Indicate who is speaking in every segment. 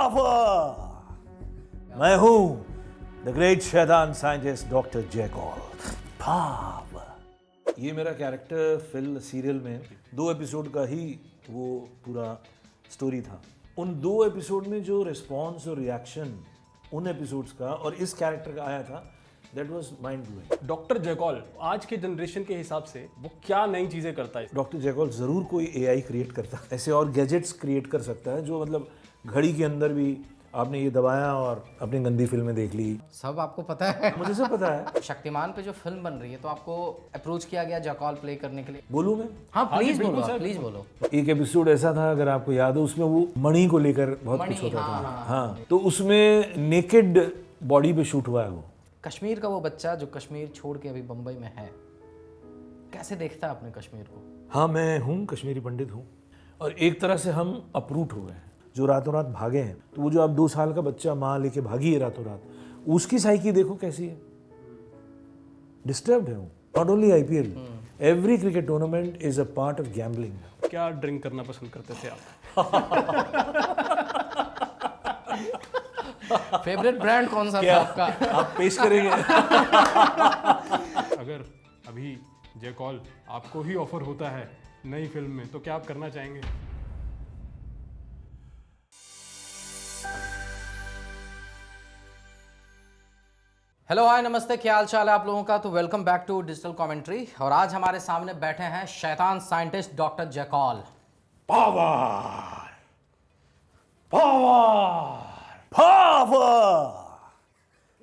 Speaker 1: Power. मैं हूं the great शैतान साइंटिस्ट डॉक्टर जैकॉल। पावर। ये मेरा कैरेक्टर फिल्म सीरियल में 2 एपिसोड का ही वो पूरा स्टोरी था। उन 2 एपिसोड में जो रिस्पॉन्स और रिएक्शन उन एपिसोड्स का और इस कैरेक्टर का आया था, that was mind blowing.
Speaker 2: Doctor jackal आज के जनरेशन के हिसाब से वो क्या नई चीजें करता है?
Speaker 1: डॉक्टर जैकॉल जरूर कोई एआई क्रिएट करता है, ऐसे और गैजेट्स क्रिएट कर सकता है जो मतलब घड़ी के अंदर भी आपने ये दबाया और अपनी गंदी फिल्में देख ली।
Speaker 3: सब आपको पता है।
Speaker 1: मुझे सब पता है।
Speaker 3: शक्तिमान पे जो फिल्म बन रही है तो आपको अप्रोच किया गया जैकॉल प्ले करने के लिए?
Speaker 1: बोलूं मैं?
Speaker 3: हाँ प्लीज
Speaker 2: बिल्कुल
Speaker 3: बोलो,
Speaker 2: सर,
Speaker 3: प्लीज बोलो।
Speaker 1: एक एपिसोड ऐसा था, अगर आपको याद हो, उसमें वो मणि को लेकर बहुत
Speaker 3: मणि,
Speaker 1: कुछ होता
Speaker 3: हाँ,
Speaker 1: था।
Speaker 3: हाँ,
Speaker 1: हाँ, तो उसमें नेकेड बॉडी पे शूट हुआ है वो।
Speaker 3: कश्मीर का वो बच्चा जो कश्मीर छोड़ के अभी बम्बई में है, कैसे देखता है अपने कश्मीर को?
Speaker 1: हाँ, मैं हूँ कश्मीरी पंडित हूँ, और एक तरह से हम अप्रूट हो गए हैं जो रातों रात भागे हैं। तो वो जो आप 2 साल का बच्चा माँ लेके भागी है रातों रात, उसकी साइकी देखो कैसी है, डिस्टर्ब्ड है वो। Not only IPL, every cricket tournament is a part of gambling.
Speaker 2: क्या ड्रिंक करना पसंद करते थे आप?
Speaker 3: फेवरेट ब्रांड कौन सा था आपका?
Speaker 1: आप पेश करेंगे?
Speaker 2: अगर अभी जैकॉल आपको ही ऑफर होता है नई फिल्म में, तो क्या आप करना चाहेंगे?
Speaker 3: हेलो हाय नमस्ते, क्या हाल चाल है आप लोगों का? तो welcome back to digital commentary. और आज हमारे सामने बैठे हैं शैतान scientist doctor Jackal.
Speaker 1: Power, power, power.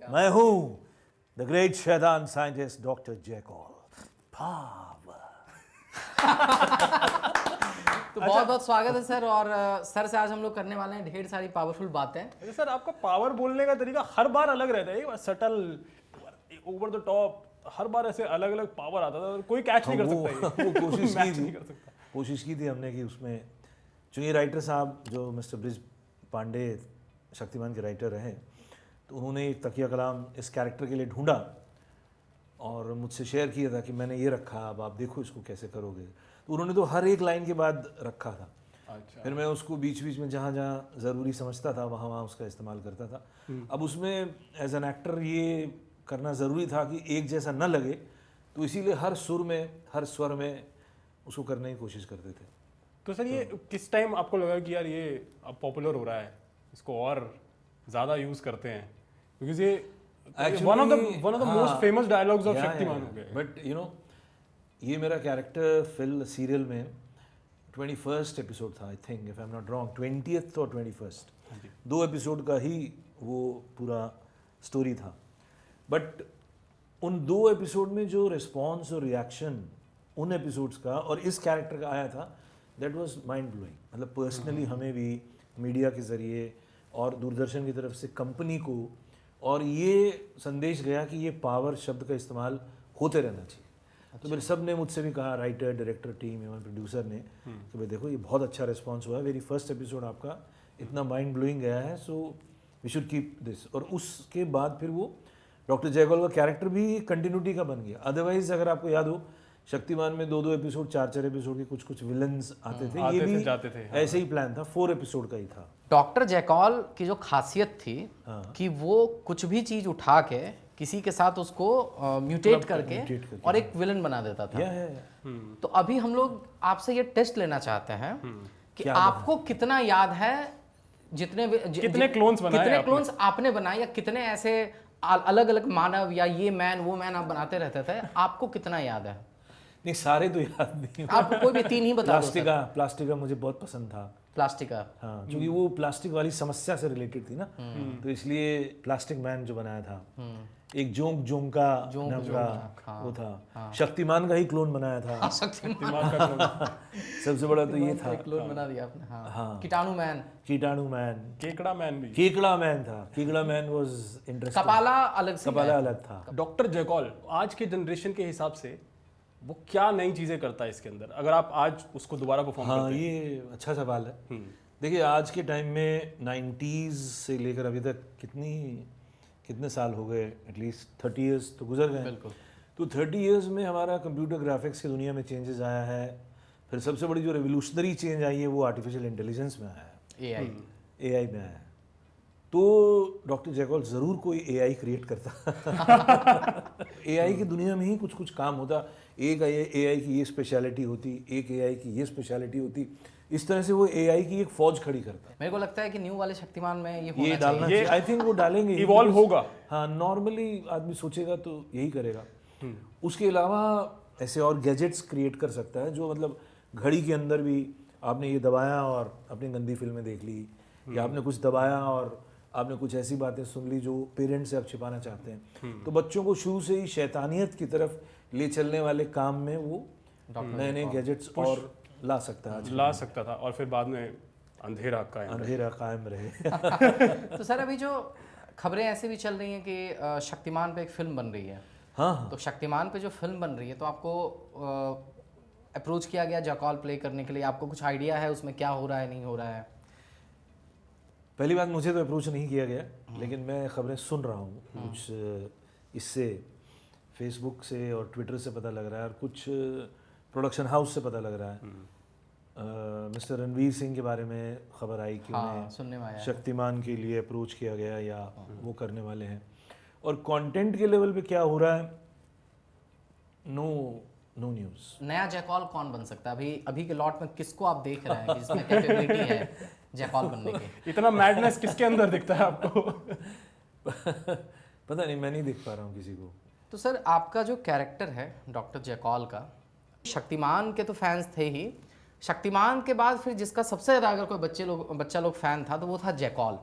Speaker 1: मैं हूं द ग्रेट शैतान साइंटिस्ट डॉक्टर जैकॉल। पावर।
Speaker 3: तो बहुत बहुत स्वागत है सर। और सर से आज हम लोग करने वाले हैं ढेर सारी पावरफुल बातें।
Speaker 2: अरे सर, आपका पावर बोलने का तरीका हर बार अलग रहता है। एक बार सटल, ओवर द टॉप, हर बार ऐसे अलग अलग पावर आता था, कोई कैच नहीं कर सकता ये।
Speaker 1: वो कोशिश
Speaker 2: मैच
Speaker 1: की
Speaker 2: नहीं
Speaker 1: थी,
Speaker 2: कर सकता।
Speaker 1: कोशिश की थी हमने कि उसमें चूँकि राइटर साहब जो मिस्टर ब्रिज पांडे शक्तिमान के राइटर रहे, तो उन्होंने एक तकिया कलाम इस कैरेक्टर के लिए ढूंढा और मुझसे शेयर किया था कि मैंने ये रखा, अब आप देखो इसको कैसे करोगे। तो उन्होंने तो हर एक लाइन के बाद रखा था।
Speaker 2: अच्छा।
Speaker 1: फिर मैं उसको बीच बीच में जहाँ जहाँ ज़रूरी समझता था वहाँ वहाँ उसका इस्तेमाल करता था। अब उसमें एज एन एक्टर ये करना ज़रूरी था कि एक जैसा न लगे, तो इसीलिए हर सुर में, हर स्वर में उसको करने की कोशिश करते थे।
Speaker 2: तो सर, ये किस टाइम आपको लगा कि यार ये अब पॉपुलर हो रहा है, इसको और ज़्यादा यूज़ करते हैं? बिकॉज ये one of the most famous dialogues of Shaktimaan हो गए।
Speaker 1: बट यू नो, ये मेरा कैरेक्टर फिल्म सीरियल में 21st एपिसोड था, I think, if I am not wrong, 20th और 21st, 2 एपिसोड का ही वो पूरा स्टोरी था। बट उन 2 एपिसोड में जो रिस्पॉन्स और रिएक्शन उन एपिसोड्स का और इस कैरेक्टर का आया था, दैट वाज माइंड ब्लोइंग। मतलब पर्सनली हमें भी मीडिया के ज़रिए और दूरदर्शन की तरफ से कंपनी को और ये संदेश गया कि ये पावर शब्द का इस्तेमाल होते रहना चाहिए। तो मेरे सब ने मुझसे भी कहा, राइटर, डायरेक्टर टीम एवं प्रोड्यूसर ने, कि भाई देखो ये बहुत अच्छा रिस्पांस हुआ है, वेरी फर्स्ट एपिसोड आपका इतना माइंड ब्लोइंग गया है, so we should keep this. और उसके बाद फिर वो डॉक्टर जैकॉल का कैरेक्टर भी कंटिन्यूटी का बन गया। अदरवाइज अगर आपको याद हो, शक्तिमान में 2-2 एपिसोड, 4-4 एपिसोड के कुछ विलन्स आते थे, ये भी
Speaker 2: जाते थे।
Speaker 1: ऐसे ही प्लान था, 4 एपिसोड का ही था।
Speaker 3: डॉक्टर जैकॉल की जो खासियत थी कि वो कुछ भी चीज उठा के किसी के साथ उसको म्यूटेट करके और एक विलन बना देता था। तो अभी हम लोग आपसे ये टेस्ट लेना चाहते हैं कि आपको कितना याद है,
Speaker 2: कितने क्लोन्स
Speaker 3: आपने बनाए, या कितने ऐसे अलग अलग मानव या ये मैन वो मैन आप बनाते रहते थे, आपको कितना याद है?
Speaker 1: नहीं, सारे तो याद नहीं।
Speaker 3: आप कोई भी 3 ही बता दो।
Speaker 1: प्लास्टिका मुझे बहुत पसंद था।
Speaker 3: प्लास्टिका,
Speaker 1: हाँ, क्योंकि वो प्लास्टिक वाली समस्या से रिलेटेड थी ना, तो इसलिए प्लास्टिक मैन जो बनाया था। एक जोंका नाम का वो था। शक्तिमान का ही क्लोन बनाया था।
Speaker 3: शक्तिमान
Speaker 2: का क्लोन।
Speaker 1: सबसे बड़ा तो ये था।
Speaker 3: क्लोन बना दिया आपने।
Speaker 1: हाँ,
Speaker 3: कीटाणु मैन,
Speaker 2: केकड़ा मैन भी।
Speaker 1: केकड़ा मैन था। केकड़ा मैन वाज इंटरेस्टिंग।
Speaker 3: कपाला अलग
Speaker 1: था।
Speaker 2: डॉक्टर जैकॉल आज के जनरेशन के हिसाब से वो क्या नई चीजें करता है इसके अंदर, अगर आप आज उसको दोबारा परफॉर्म करते हैं?
Speaker 1: ये अच्छा सवाल है। देखिए, आज के टाइम में 90s से लेकर अभी तक कितने साल हो गए, एटलीस्ट 30 इयर्स तो गुजर गए।
Speaker 3: बिल्कुल।
Speaker 1: तो 30 इयर्स में हमारा कंप्यूटर ग्राफिक्स की दुनिया में चेंजेस आया है। फिर सबसे बड़ी जो रेवोल्यूशनरी चेंज आई है वो आर्टिफिशियल इंटेलिजेंस में आया है,
Speaker 3: एआई
Speaker 1: एआई में आया है। तो डॉक्टर जैकॉल ज़रूर कोई एआई क्रिएट करता। एआई की दुनिया में ही कुछ कुछ काम होता, एक एआई की ये स्पेशलिटी होती, एक एआई की ये स्पेशलिटी होती, इस तरह से वो एआई की एक फौज खड़ी करता।
Speaker 3: मेरे को लगता है कि न्यू वाले शक्तिमान में ये
Speaker 1: ये
Speaker 3: होना
Speaker 1: डालना
Speaker 3: चाहिए।
Speaker 1: चाहिए, आई थिंक वो डालेंगे,
Speaker 2: इवॉल्व होगा।
Speaker 1: हाँ, नॉर्मली आदमी सोचेगा तो यही करेगा। उसके अलावा ऐसे और गैजेट्स क्रिएट कर सकता है जो मतलब घड़ी के अंदर भी आपने ये दबाया और अपनी गंदी फिल्में देख ली, या आपने कुछ दबाया और आपने कुछ ऐसी बातें सुन ली जो पेरेंट्स से आप छिपाना चाहते हैं। तो बच्चों को शुरू से ही शैतानियत की तरफ ले चलने वाले काम में वो नए नए गैजेट्स और ला सकता है,
Speaker 2: ला सकता था, और फिर बाद में अंधेरा
Speaker 1: कायम रहे।
Speaker 3: तो सर अभी जो खबरें ऐसे भी चल रही हैं कि शक्तिमान पे एक फिल्म बन रही है।
Speaker 1: हाँ,
Speaker 3: तो शक्तिमान पे जो फिल्म बन रही है, तो आपको अप्रोच किया गया जैकॉल प्ले करने के लिए? आपको कुछ आइडिया है उसमें क्या हो रहा है, नहीं हो रहा है?
Speaker 1: पहली बात, मुझे तो अप्रोच नहीं किया गया, लेकिन मैं खबरें सुन रहा हूँ कुछ, इससे फेसबुक से और ट्विटर से पता लग रहा है, और कुछ प्रोडक्शन हाउस से पता लग रहा है। मिस्टर रणवीर सिंह के बारे में खबर आई कि उन्हें
Speaker 3: सुनने में आया
Speaker 1: शक्तिमान के लिए अप्रोच किया गया या वो करने वाले हैं। और कंटेंट के लेवल पे क्या हो रहा है, नो न्यूज़।
Speaker 3: नया जैकॉल कौन बन सकता है? अभी के लॉट में किसको आप देख रहे हैं कि जिसमें कैपेबिलिटी है जैकॉल बनने की?
Speaker 2: इतना मैडनेस किसके अंदर दिखता है आपको?
Speaker 1: पता नहीं, मैं नहीं देख पा रहा हूँ किसी को।
Speaker 3: तो सर आपका जो कैरेक्टर है डॉक्टर जैकॉल का, शक्तिमान के तो फैंस थे ही, शक्तिमान के बाद फिर जिसका सबसे ज़्यादा अगर कोई बच्चा लोग फैन था तो वो था जैकॉल।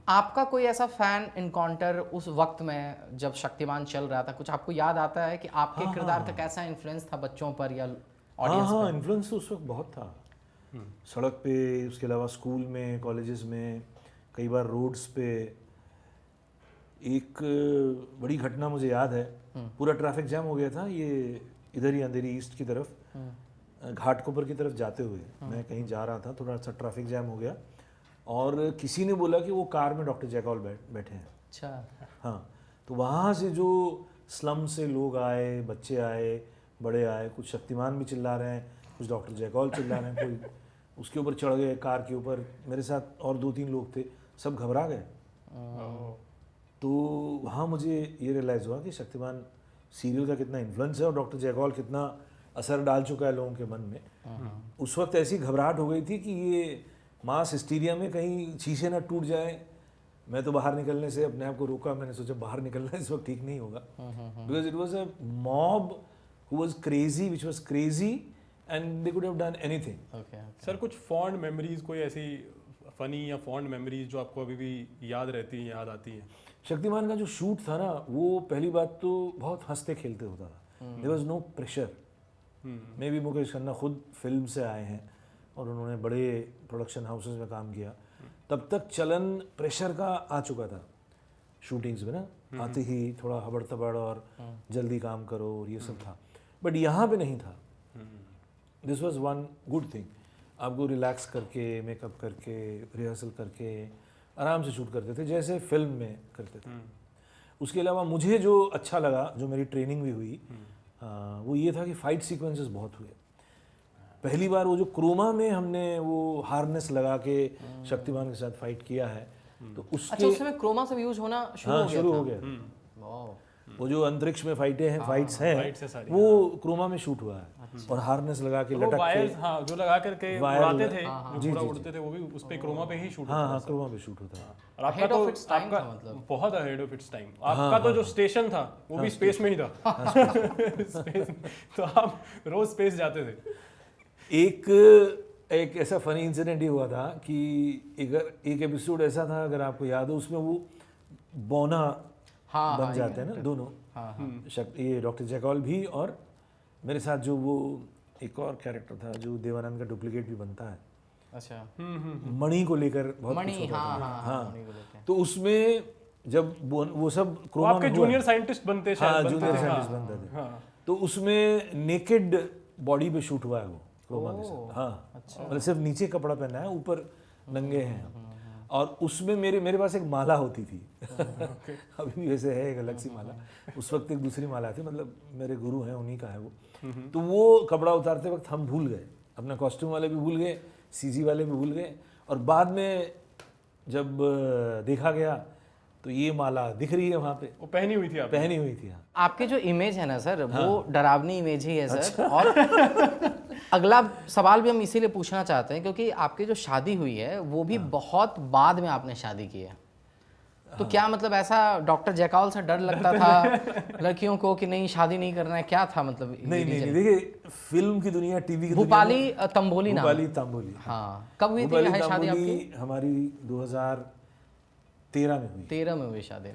Speaker 3: आपका कोई ऐसा फैन इनकाउंटर उस वक्त में जब शक्तिमान चल रहा था, कुछ आपको याद आता है कि आपके किरदार का कैसा इन्फ्लुएंस था बच्चों पर या ऑडियंस
Speaker 1: हाँ,
Speaker 3: पर?
Speaker 1: इन्फ्लुएंस तो उस वक्त बहुत था, सड़क पे, उसके अलावा स्कूल में, कॉलेजेस में, कई बार रोड्स पे। एक बड़ी घटना मुझे याद है, पूरा ट्रैफिक जाम हो गया था, ये इधर ही अंधेरी ईस्ट की तरफ, घाटकोपर की तरफ जाते हुए मैं कहीं जा रहा था, थोड़ा सा ट्रैफिक जाम हो गया और किसी ने बोला कि वो कार में डॉक्टर जैकॉल बैठे हैं।
Speaker 3: अच्छा।
Speaker 1: हाँ, तो वहाँ से जो स्लम से लोग आए, बच्चे आए, बड़े आए, कुछ शक्तिमान भी चिल्ला रहे हैं, कुछ डॉक्टर जैकॉल चिल्ला रहे हैं, कोई उसके ऊपर चढ़ गए, कार के ऊपर। मेरे साथ और 2-3 लोग थे, सब घबरा गए। तो वहाँ मुझे ये रियलाइज़ हुआ कि शक्तिमान सीरियल का कितना इन्फ्लुएंस है और डॉक्टर जैकॉल कितना असर डाल चुका है लोगों के मन में। उस वक्त ऐसी घबराहट हो गई थी कि ये मास हिस्टीरिया में कहीं शीशे ना टूट जाए। मैं तो बाहर निकलने से अपने आप को रोका, मैंने सोचा बाहर निकलना इस वक्त ठीक नहीं होगा, because it was a mob who was crazy, which was crazy and they could have done anything.
Speaker 2: Sir कुछ फॉन्ड मेमोरीज, कोई ऐसी फनी या फॉन्ड मेमोरीज जो आपको अभी भी याद रहती हैं, याद आती हैं?
Speaker 1: शक्तिमान का जो शूट था ना, वो पहली बात तो बहुत हंसते खेलते होता था, देयर वाज नो प्रेशर। मे भी मुकेश खन्ना खुद फिल्म से आए हैं और उन्होंने बड़े प्रोडक्शन हाउसेस में काम किया, तब तक चलन प्रेशर का आ चुका था शूटिंग्स में ना, आते ही थोड़ा हबड़ तबड़ और जल्दी काम करो और ये सब था, बट यहाँ पे नहीं था। This was one good thing, आपको रिलैक्स करके, मेकअप करके, रिहर्सल करके आराम से शूट करते थे जैसे फिल्म में करते थे। उसके अलावा मुझे जो अच्छा लगा, जो मेरी ट्रेनिंग भी हुई, वो ये था कि फाइट सीक्वेंसेस बहुत हुए। पहली बार वो जो क्रोमा में हमने वो हार्नेस लगा के शक्तिमान के साथ फाइट किया है, तो उसके
Speaker 3: अच्छा, उसमें क्रोमा सब यूज होना शुरू
Speaker 1: हो गया।
Speaker 3: वाओ।
Speaker 1: वो जो अंतरिक्ष में फाइट्स हैं,
Speaker 2: फाइट्स है सारी,
Speaker 1: वो क्रोमा में शूट हुआ है और हार्नेस लगा के लटक
Speaker 2: वायर्स,
Speaker 1: के,
Speaker 2: हाँ, जो लगा करके उड़ाते थे, जो पूरा उड़ते थे, वो भी उस पे क्रोमा पे ही शूट होता
Speaker 1: हाँ, क्रोमा पे शूट होता है।
Speaker 2: और आपका तो आपका बहुत अहेड ऑफ इट्स टाइम। आपका तो जो स्टेशन था वो भी स्पेस में ही था। तो आप रोज स्पेस जाते थे।
Speaker 1: एक ऐसा फनी इंसिडेंट ही हुआ था कि एक एपिसोड ऐसा था, अगर आपको याद हो, उसमें वो बोना बन जाते हैं ना दोनों, ये डॉक्टर जैकॉल भी और मेरे साथ जो वो एक और कैरेक्टर था जो देवानंद का डुप्लीकेट भी बनता है।
Speaker 3: अच्छा।
Speaker 1: मणि को लेकर बहुत कुछ होता था। हाँ, तो उसमें जब वो सब क्रोमा में
Speaker 2: आपके जूनियर साइंटिस्ट बनते, शायद
Speaker 1: जूनियर साइंटिस्ट बनते थे, तो उसमें नेकेड बॉडी पे शूट हुआ है वो क्रोमा के साथ। हाँ, मतलब सिर्फ नीचे कपड़ा पहना है, ऊपर नंगे हैं। और उसमें मेरे पास एक माला होती थी। अभी भी वैसे है एक अलग सी माला, उस वक्त एक दूसरी माला थी, मतलब मेरे गुरु हैं उन्हीं का है वो। तो वो कपड़ा उतारते वक्त हम भूल गए, अपना कॉस्ट्यूम वाले भी भूल गए, सीजी वाले भी भूल गए, और बाद में जब देखा गया तो ये माला दिख रही है वहाँ पे,
Speaker 2: वो पहनी हुई थी आप?
Speaker 1: पहनी हुई थी। हाँ,
Speaker 3: आपके जो इमेज है ना सर, वो डरावनी इमेज ही है सर। और अगला सवाल भी हम इसीलिए पूछना चाहते हैं क्योंकि आपकी जो शादी हुई है वो भी बहुत बाद में आपने शादी की है। तो क्या मतलब ऐसा डॉक्टर जैकाल से डर लगता था लड़कियों को कि नहीं शादी नहीं करना है, क्या था मतलब?
Speaker 1: नहीं, देखिए फिल्म की दुनिया, टीवी की
Speaker 3: भूपाली तंबोली नाम।
Speaker 1: भूपाली तांबोली।
Speaker 3: हाँ, कब हुई थी
Speaker 1: भूपाली
Speaker 3: शादी
Speaker 1: तांबोली
Speaker 3: आपकी?
Speaker 1: हमारी 2013 में हुई।
Speaker 3: 13 में हुई शादी।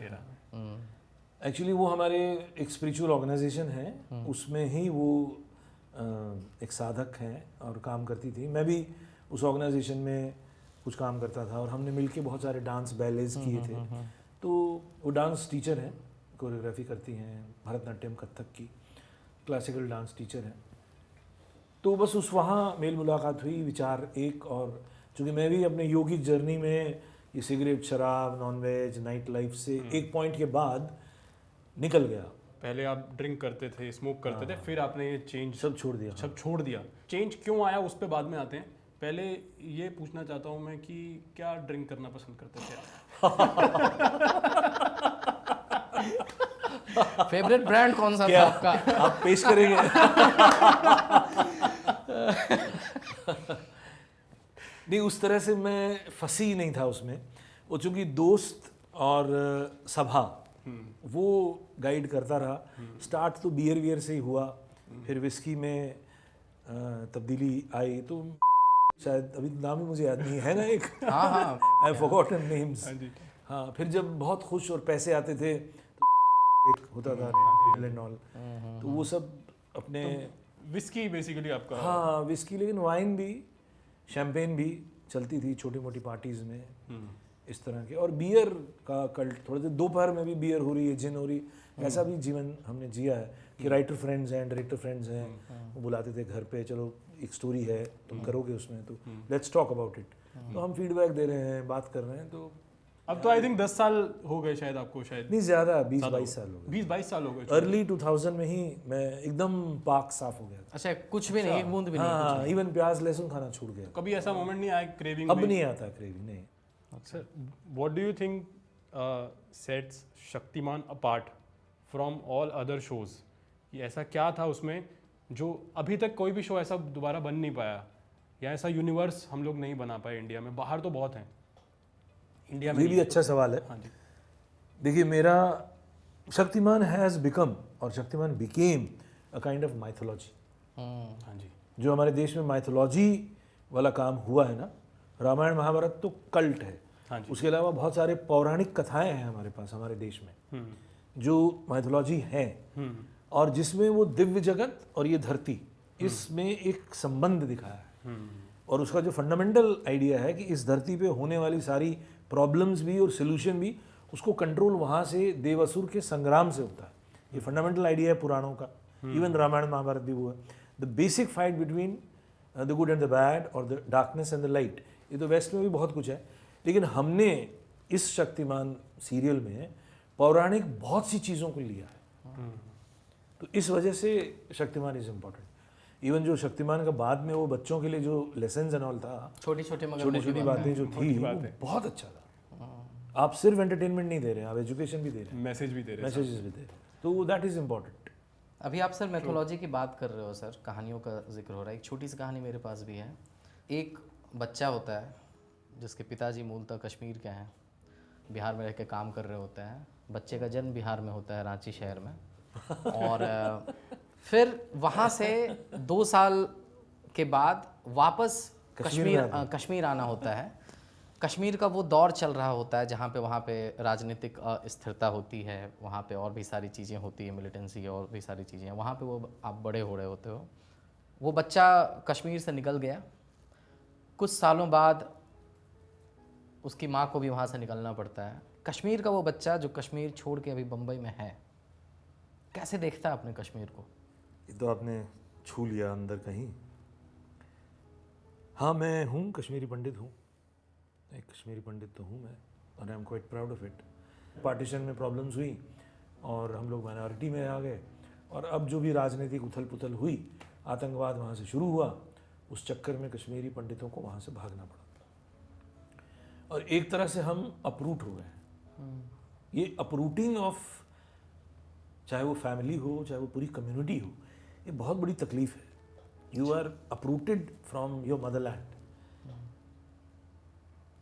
Speaker 1: एक्चुअली वो हमारे एक स्पिरिचुअल ऑर्गेनाइजेशन है, उसमें ही वो एक साधक हैं और काम करती थी। मैं भी उस ऑर्गेनाइजेशन में कुछ काम करता था और हमने मिलके बहुत सारे डांस बैलेज किए थे। तो वो डांस टीचर हैं, कोरियोग्राफी करती हैं, भरतनाट्यम कथक की क्लासिकल डांस टीचर हैं। तो बस उस वहाँ मेल मुलाकात हुई, विचार एक। और चूँकि मैं भी अपने योगिक जर्नी में ये सिगरेट, शराब, नॉनवेज, नाइट लाइफ से एक पॉइंट के बाद निकल गया।
Speaker 2: पहले आप ड्रिंक करते थे, स्मोक करते थे, फिर आपने ये चेंज
Speaker 1: सब छोड़ दिया।
Speaker 2: सब छोड़ दिया। चेंज क्यों आया उस पर बाद में आते हैं। पहले ये पूछना चाहता हूँ मैं कि क्या ड्रिंक करना पसंद करते थे आप?
Speaker 3: फेवरेट ब्रांड कौन सा था आपका?
Speaker 1: आप पेश करेंगे? नहीं, उस तरह से मैं फंसी नहीं था उसमें। वो चूंकि दोस्त और सभा वो गाइड करता रहा। स्टार्ट तो बियर वियर से ही हुआ, फिर विस्की में तब्दीली आई। तो शायद अभी नाम ही मुझे याद नहीं है ना, एक आई फॉरगॉटन नेम्स। हाँ, फिर जब बहुत खुश और पैसे आते थे तो एक होता था एंड ऑल, तो वो सब अपने
Speaker 2: विस्की बेसिकली आपका?
Speaker 1: हाँ, विस्की, लेकिन वाइन भी, शैम्पेन भी चलती थी छोटी मोटी पार्टीज में इस तरह के। और बियर का कल्ट, थोड़े देर दोपहर में भी बियर हो रही है, जिन हो रही, ऐसा भी जीवन हमने जिया है कि राइटर फ्रेंड्स हैं, डायरेक्टर फ्रेंड्स हैं, वो बुलाते थे घर पे, चलो एक स्टोरी है तुम करोगे उसमें, तो लेट्स टॉक अबाउट इट। तो हम फीडबैक दे रहे हैं, बात कर रहे हैं। तो
Speaker 2: अब तो आई थिंक 10 साल हो गए शायद आपको, शायद
Speaker 1: नहीं ज़्यादा, 20-22 साल हो गए।
Speaker 2: 20-22 साल हो गए।
Speaker 1: अर्ली 2000 में ही मैं एकदम पाक साफ हो गया था।
Speaker 3: अच्छा, कुछ भी नहीं, एक बूंद भी नहीं?
Speaker 1: हाँ, इवन प्याज लहसुन खाना छूट गया।
Speaker 2: कभी ऐसा मोमेंट नहीं आया क्रेविंग?
Speaker 1: अब नहीं आता क्रेविंग, नहीं।
Speaker 2: Sir, what do you think sets Shaktimaan apart from all other shows? कि ऐसा क्या था उसमें जो अभी तक कोई भी शो ऐसा दोबारा बन नहीं पाया, या ऐसा यूनिवर्स हम लोग नहीं बना पाए इंडिया में? बाहर तो बहुत हैं, इंडिया में
Speaker 1: ये भी अच्छा सवाल है।
Speaker 2: हाँ जी।
Speaker 1: देखिए, मेरा शक्तिमान हैज़ बिकम, और Shaktimaan became a kind of mythology.
Speaker 2: हाँ जी।
Speaker 1: जो हमारे देश में माइथोलॉजी वाला काम हुआ है ना, रामायण महाभारत तो कल्ट है।
Speaker 2: हाँ जी।
Speaker 1: उसके अलावा बहुत सारे पौराणिक कथाएं हैं हमारे पास, हमारे देश में, जो माइथोलॉजी है, और जिसमें वो दिव्य जगत और ये धरती, इसमें एक संबंध दिखाया है। और उसका जो फंडामेंटल आइडिया है कि इस धरती पे होने वाली सारी प्रॉब्लम्स भी और सोल्यूशन भी, उसको कंट्रोल वहाँ से देवासुर के संग्राम से होता है। ये फंडामेंटल आइडिया है पुराणों का। इवन रामायण महाभारत भी वो है, the basic fight between the good and the bad और the darkness and the light. ये तो वेस्ट में भी बहुत कुछ है, लेकिन हमने इस शक्तिमान सीरियल में पौराणिक बहुत सी चीज़ों को लिया है। तो इस वजह से शक्तिमान इज इम्पॉर्टेंट। इवन जो शक्तिमान का बाद में वो बच्चों के लिए जो लेसन्स एंड ऑल था,
Speaker 3: छोटी छोटी
Speaker 1: बातें जो थी, वो बहुत अच्छा था। आप सिर्फ एंटरटेनमेंट नहीं दे रहे हैं, आप एजुकेशन भी दे रहे हैं,
Speaker 2: मैसेज भी दे रहे हैं,
Speaker 1: मैसेजेस भी दे रहे हैं, तो दैट इज इम्पॉर्टेंट।
Speaker 3: अभी आप सर मैथोलॉजी की बात कर रहे हो सर, कहानियों का जिक्र हो रहा है। एक छोटी सी कहानी मेरे पास भी है। एक बच्चा होता है जिसके पिताजी मूलतः कश्मीर के हैं, बिहार में रह के काम कर रहे होते हैं। बच्चे का जन्म बिहार में होता है, रांची शहर में, और फिर वहाँ से 2 साल के बाद वापस कश्मीर आना होता है। कश्मीर का वो दौर चल रहा होता है जहाँ पे वहाँ पे राजनीतिक अस्थिरता होती है, वहाँ पे और भी सारी चीज़ें होती है, मिलिटेंसी और भी सारी चीज़ें, वहाँ पे वो आप बड़े हो रहे होते हो। वो बच्चा कश्मीर से निकल गया, कुछ सालों बाद उसकी माँ को भी वहाँ से निकलना पड़ता है। कश्मीर का वो बच्चा जो कश्मीर छोड़ के अभी बम्बई में है, कैसे देखता है अपने कश्मीर को?
Speaker 1: ये तो आपने छू लिया अंदर कहीं। हाँ, मैं हूँ कश्मीरी पंडित हूँ, एक कश्मीरी पंडित तो हूँ मैं, और I am quite proud of it. Partition में प्रॉब्लम्स हुई और हम लोग माइनॉरिटी में आ गए, और अब जो भी राजनीतिक उथल पुथल हुई, आतंकवाद वहाँ से शुरू हुआ, उस चक्कर में कश्मीरी पंडितों को वहाँ से भागना पड़ा। और एक तरह से हम अपरूट हो गए हैं। ये अपरूटिंग ऑफ, चाहे वो फैमिली हो चाहे वो पूरी कम्युनिटी हो, ये बहुत बड़ी तकलीफ है। You are uprooted from your motherland.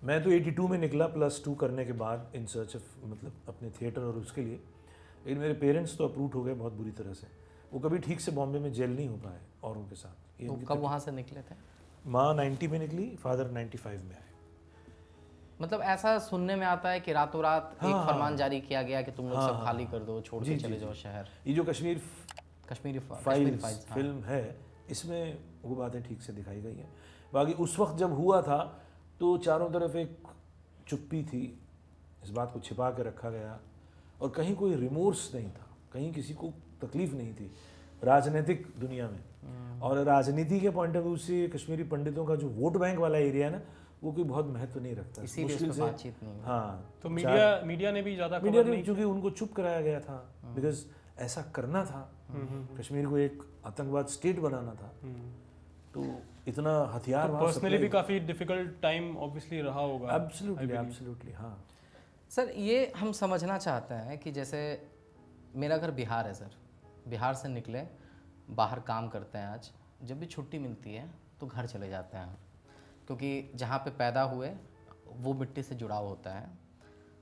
Speaker 1: मैं तो 82 में निकला +2 करने के बाद इन सर्च ऑफ, मतलब अपने थिएटर और उसके लिए, लेकिन मेरे पेरेंट्स तो अपरूट हो गए बहुत बुरी तरह से। वो कभी ठीक से बॉम्बे में जेल नहीं हो पाए औरों के साथ।
Speaker 3: तो कब वहाँ से निकले थे?
Speaker 1: माँ 90 में निकली, फादर 95 में आए।
Speaker 3: मतलब ऐसा सुनने में आता है कि रातों रात एक फरमान जारी किया गया कि तुम लोग सब खाली कर दो, छोड़ के चले जाओ शहर।
Speaker 1: ये जो कश्मीरी
Speaker 3: फाइल्स
Speaker 1: फिल्म है, इसमें वो बातें ठीक से दिखाई गई हैं। बाकी उस वक्त जब हुआ था तो चारों तरफ एक चुप्पी थी, इस बात को छिपा के रखा गया और कहीं कोई रिमोर्स नहीं था, कहीं किसी को तकलीफ नहीं थी राजनीतिक दुनिया में। और राजनीति के पॉइंट ऑफ व्यू से कश्मीरी पंडितों का जो वोट बैंक वाला एरिया है ना, वो कोई बहुत महत्व नहीं रखता, मुश्किल से
Speaker 3: बातचीत नहीं।
Speaker 1: हाँ,
Speaker 2: तो मीडिया ने भी ज़्यादा
Speaker 1: मीडिया ने, क्योंकि उनको चुप कराया गया था, बिकॉज ऐसा करना था, कश्मीर को एक आतंकवाद स्टेट बनाना था, तो इतना हथियार
Speaker 2: तो पर्सनली भी काफ़ी डिफिकल्ट टाइम ऑब्वियसली रहा होगा।
Speaker 1: एब्सोल्युटली हाँ।
Speaker 3: सर ये हम समझना चाहते हैं कि जैसे मेरा घर बिहार है सर, बिहार से निकले, बाहर काम करते हैं, आज जब भी छुट्टी मिलती है तो घर चले जाते हैं, क्योंकि जहाँ पे पैदा हुए वो मिट्टी से जुड़ाव होता है।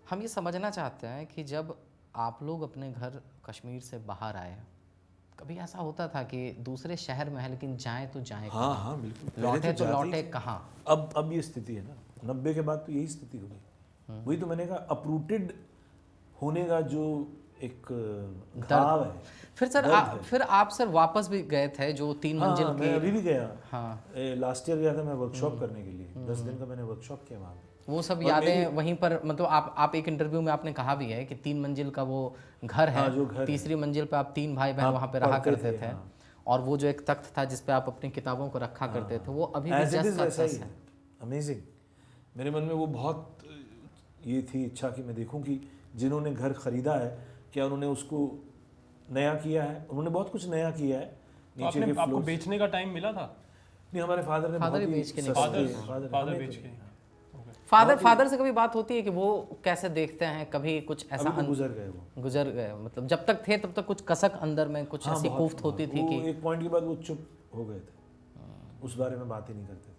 Speaker 3: हम ये समझना चाहते हैं कि जब आप लोग अपने घर कश्मीर से बाहर आए, कभी ऐसा होता था कि दूसरे शहर में है लेकिन जाएं तो जाएं
Speaker 1: हाँ हाँ बिल्कुल,
Speaker 3: लौटे तो लौटे कहाँ?
Speaker 1: अब ये स्थिति है ना, 90 के बाद तो यही स्थिति हो गई। वही तो मैंने कहा, अपरूटेड होने का जो एक घाव है।
Speaker 3: फिर सर फिर आप सर वापस भी गए थे जो 3 मंजिल
Speaker 1: मैं अभी भी गया।
Speaker 3: हाँ,
Speaker 1: लास्ट ईयर गया था मैं वर्कशॉप करने के लिए, 10 दिन का मैंने वर्कशॉप किया वहाँ पे।
Speaker 3: वो सब यादें वहीं पर, मतलब आप एक इंटरव्यू में आपने कहा भी है कि 3 मंजिल का वो घर है,
Speaker 1: जो घर
Speaker 3: तीसरी मंजिल पे आप 3 भाई बहन वहाँ पे रहा करते थे, और वो जो एक तख्त था जिस पे आप अपनी किताबों को रखा करते थे, वो अभी भी जस्ट का तस है।
Speaker 1: अमेजिंग। मेरे मन में वो बहुत ये थी इच्छा कि मैं देखूं कि जिन्होंने घर खरीदा है क्या उन्होंने उसको नया किया है। उन्होंने बहुत कुछ नया किया है।
Speaker 2: तो आपको बेचने का टाइम मिला था?
Speaker 1: नहीं, हमारे फादर ने
Speaker 3: फादर ही बेच के
Speaker 2: फादर बेच के।
Speaker 3: फादर से कभी बात होती है कि वो कैसे देखते हैं, कभी कुछ ऐसा
Speaker 1: गुजर गए,
Speaker 3: मतलब जब तक थे तब तक कुछ कसक अंदर में कुछ ऐसी कोफ्त होती थी कि
Speaker 1: एक पॉइंट के बाद वो चुप हो गए थे, उस बारे में बात ही नहीं करते थे।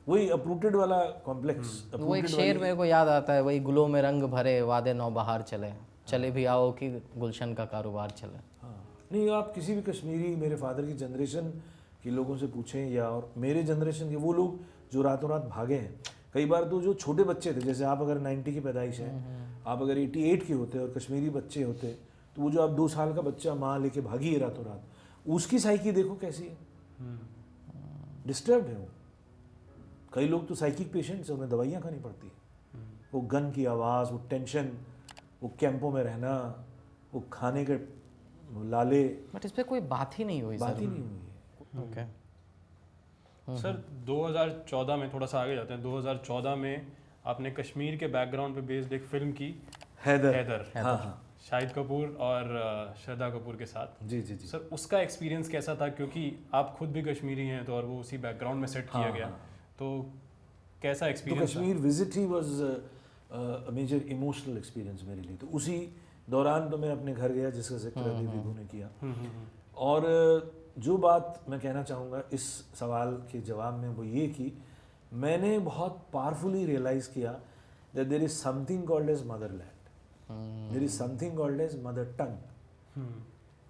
Speaker 1: वही अपरूटेड वाला कॉम्प्लेक्स।
Speaker 3: वो एक शेर मेरे को याद आता है, वही गुलों में रंग भरे वादे नौ बहार चले भी आओ कि गुलशन का कारोबार चले।
Speaker 1: हाँ, नहीं आप किसी भी कश्मीरी मेरे फादर की जनरेशन के लोगों से पूछें, या और मेरे जनरेशन के वो लोग जो रातों रात भागे हैं, कई बार तो जो छोटे बच्चे थे, जैसे आप अगर 90 की पैदाइश है, आप अगर 88 के होते और कश्मीरी बच्चे होते, तो वो जो आप 2 साल का बच्चा माँ लेके भागी है रातों रात, उसकी साइकी देखो कैसी है, डिस्टर्ब है वो। कई लोग तो साइकिक पेशेंट्स हैं, उन्हें दवाइयाँ खानी पड़ती है। वो गन की आवाज़, वो टेंशन, वो कैंपों में रहना, वो खाने के लाले,
Speaker 3: बट इस पे कोई बात ही नहीं हुई।
Speaker 1: बात ही नहीं हुई है।
Speaker 3: ओके
Speaker 2: सर 2014 में, थोड़ा सा आगे जाते हैं, 2014 में आपने कश्मीर के बैकग्राउंड पे बेस्ड एक फिल्म की, हैदर।
Speaker 1: हाँ।
Speaker 2: शाहिद कपूर और श्रद्धा कपूर के साथ।
Speaker 1: जी।
Speaker 2: सर उसका एक्सपीरियंस कैसा था, क्योंकि आप खुद भी कश्मीरी हैं, तो और वो उसी बैकग्राउंड में सेट किया गया, तो कैसा एक्सपीरियंस?
Speaker 1: तो कश्मीर विजिट ही was a major emotional experience मेरे लिए। तो उसी दौरान तो मैं अपने घर गया, जिसका जिक्र अभी विभू ने किया। और जो बात मैं कहना चाहूँगा इस सवाल के जवाब में, वो ये कि मैंने बहुत पावरफुली रियलाइज़ किया that there is something called as motherland, there is something called as mother tongue,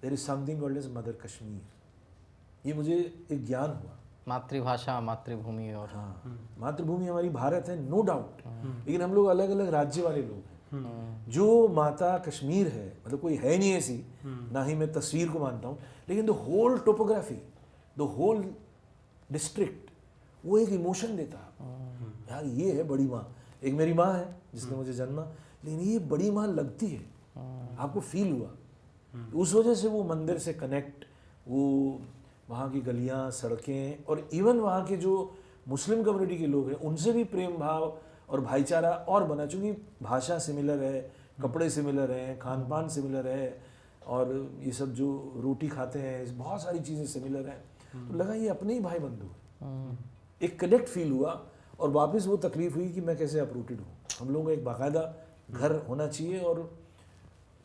Speaker 1: there is something called as mother Kashmir. ये मुझे एक ज्ञान हुआ।
Speaker 3: मातृभाषा, मातृभूमि, और
Speaker 1: हाँ, मातृभूमि हमारी भारत है, नो डाउट, लेकिन हम लोग अलग अलग राज्य वाले लोग हैं। जो माता कश्मीर है, मतलब कोई है नहीं ऐसी, ना ही मैं तस्वीर को मानता हूँ, लेकिन the whole topography, the whole district, वो एक इमोशन देता है। यार ये है बड़ी माँ। एक मेरी माँ है जिसने मुझे जन्मा, लेकिन ये बड़ी माँ लगती है, आपको फील हुआ। उस वजह से वो मंदिर से कनेक्ट, वो वहाँ की गलियाँ, सड़कें, और इवन वहाँ के जो मुस्लिम कम्युनिटी के लोग हैं उनसे भी प्रेम भाव और भाईचारा और बना, चूँकि भाषा सिमिलर है, कपड़े सिमिलर हैं, खान पान सिमिलर है, और ये सब जो रोटी खाते हैं, बहुत सारी चीज़ें सिमिलर हैं। तो लगा ये अपने ही भाई बंधु है, एक कनेक्ट फील हुआ। और वापस वो तकलीफ हुई कि मैं कैसे अपरूटेड हूँ। हम लोगों को एक बाकायदा घर होना चाहिए और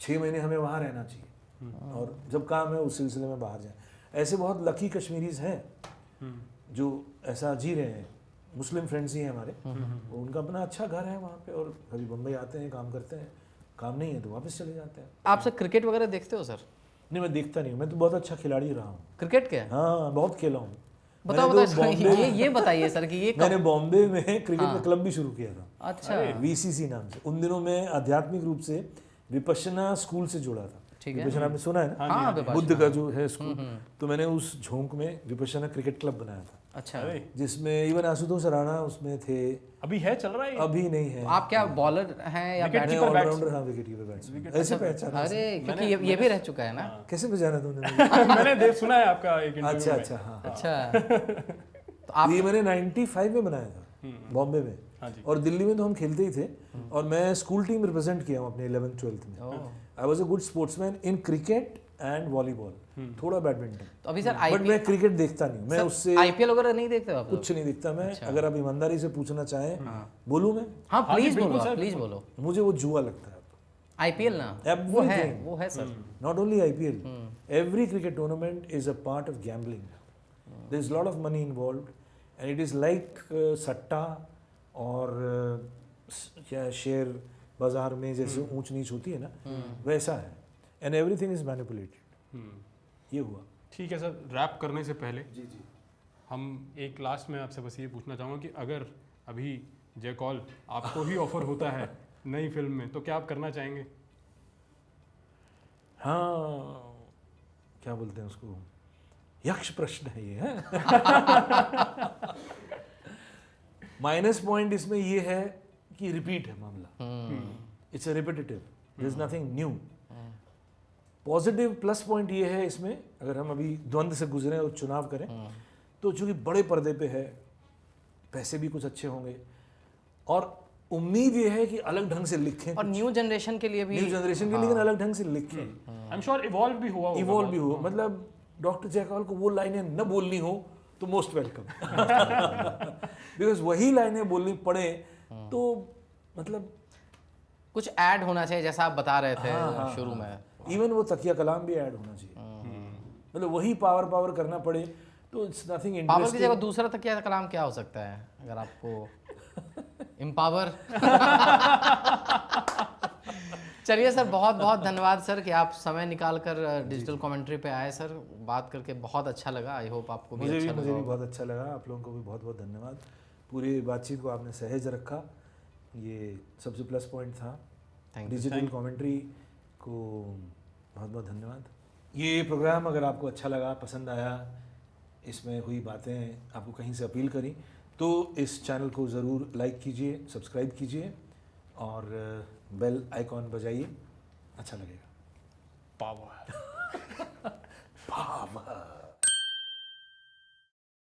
Speaker 1: 6 महीने हमें वहाँ रहना चाहिए, और जब काम है उस सिलसिले में बाहर जाएं। ऐसे बहुत लकी कश्मीरीज हैं जो ऐसा जी रहे हैं, मुस्लिम फ्रेंड्स ही हैं हमारे, उनका अपना अच्छा घर है वहाँ पे, और कभी बम्बई आते हैं, काम करते हैं, काम नहीं है तो वापस चले जाते हैं।
Speaker 3: आप सर क्रिकेट वगैरह देखते हो सर?
Speaker 1: नहीं, मैं देखता नहीं हूँ, मैं तो बहुत अच्छा खिलाड़ी रहा हूँ।
Speaker 3: क्रिकेट के?
Speaker 1: हाँ, बहुत खेला हूँ।
Speaker 3: बताओ ये बताइए सर कि ये
Speaker 1: मैंने बॉम्बे में क्रिकेट का क्लब भी शुरू किया था।
Speaker 3: अच्छा।
Speaker 1: VCC नाम से। उन दिनों में आध्यात्मिक रूप से विपश्यना स्कूल से जुड़ा था।
Speaker 3: ठीक है।
Speaker 1: विपश्यना आपने सुना है ना?
Speaker 3: हाँ,
Speaker 1: बुद्ध का जो है स्कूल, तो मैंने उस झोंक में विपश्यना क्रिकेट क्लब बनाया था।
Speaker 3: अच्छा।
Speaker 1: जिसमें इवन आशुतोष राणा उसमें थे।
Speaker 2: अभी है, चल रहा है?
Speaker 1: अभी नहीं है।
Speaker 3: आप क्या बॉलर हैं या
Speaker 1: मैं ऑलराउंडर? हाँ, विकेट कीपर बैट्समैन। ऐसे पहचाना?
Speaker 3: अरे क्योंकि ये भी रह चुका है ना।
Speaker 1: कैसे पहचाना तुमने?
Speaker 2: मैंने सुना है आपका एक इंटरव्यू में।
Speaker 1: अच्छा, हाँ।
Speaker 3: अच्छा। तो आप
Speaker 1: ये मैंने 95 में बनाया था बॉम्बे में।
Speaker 2: हाँ जी।
Speaker 1: और दिल्ली में तो हम खेलते ही थे, और मैं स्कूल टीम रिप्रेजेंट किया हूँ अपने 11th 12th में। I was a good sportsman in cricket and volleyball, थोड़ा बैडमिंटन।
Speaker 3: तो अभी सर
Speaker 1: बट मैं क्रिकेट देखता नहीं, मैं उससे
Speaker 3: IPL वगैरह नहीं देखते हो आप?
Speaker 1: कुछ नहीं दिखता मैं। अगर आप ईमानदारी से पूछना चाहें, बोलूँ मैं?
Speaker 3: हाँ प्लीज
Speaker 2: बिल्कुल
Speaker 3: बोलो,
Speaker 2: सर,
Speaker 3: प्लीज बोलो।
Speaker 1: मुझे वो जुआ लगता है।
Speaker 3: IPL ना,
Speaker 1: Everything.
Speaker 3: वो है sir.
Speaker 1: Not only IPL, every cricket tournament is a part of gambling. There is a lot of money involved, and it is like सट्टा और क्या शेयर बाजार में जैसे ऊंच नीच होती है ना, वैसा है। And everything is manipulated. ये हुआ।
Speaker 2: ठीक है सर, रैप करने से पहले
Speaker 1: जी जी,
Speaker 2: हम एक लास्ट में आपसे बस ये पूछना चाहूँगा कि अगर अभी जय कॉल आपको ही ऑफर होता है नई फिल्म में, तो क्या आप करना चाहेंगे?
Speaker 1: हाँ, क्या बोलते हैं उसको, यक्ष प्रश्न है ये। माइनस पॉइंट इसमें ये है कि रिपीट है मामला, it's a repetitive, there is nothing new. Positive plus point ये है इसमें, अगर हम अभी द्वंद्व से गुजरें और चुनाव करें, तो चूंकि बड़े पर्दे पे है, पैसे भी कुछ अच्छे होंगे, और उम्मीद ये है कि अलग ढंग से लिखें,
Speaker 3: और न्यू जनरेशन के लिए भी,
Speaker 1: न्यू जनरेशन के, लेकिन अलग ढंग से लिखें,
Speaker 2: आई एम श्योर इवॉल्व भी हुआ होगा।
Speaker 1: इवॉल्व भी हो। मतलब डॉक्टर जयकवाल को वो लाइनें न बोलनी हो तो मोस्ट वेलकम, बिकॉज वही लाइनें बोलनी पड़े तो मतलब
Speaker 3: कुछ ऐड होना चाहिए, जैसा आप बता रहे थे शुरू में।
Speaker 1: इवन वो तकिया कलाम भी ऐड होना चाहिए। मतलब वही पावर करना पड़े तो इट्स नथिंग इंटरेस्टिंग।
Speaker 3: पावर की जगह दूसरा तकिया कलाम क्या हो सकता है अगर आपको एम्पावर? चलिए सर, बहुत बहुत धन्यवाद सर कि आप समय निकाल कर डिजिटल कमेंट्री पे आए सर। बात करके बहुत अच्छा लगा। आई होप आपको भी अच्छा लगा।
Speaker 1: मुझे भी बहुत अच्छा लगा। आप लोगों को भी बहुत बहुत धन्यवाद। पूरी बातचीत को आपने सहज रखा, ये सबसे प्लस पॉइंट था। डिजिटल कमेंट्री को बहुत बहुत धन्यवाद। ये प्रोग्राम अगर आपको अच्छा लगा, पसंद आया, इसमें हुई बातें आपको कहीं से अपील करी, तो इस चैनल को ज़रूर लाइक कीजिए, सब्सक्राइब कीजिए और बेल आइकॉन बजाइए, अच्छा लगेगा।
Speaker 2: पावर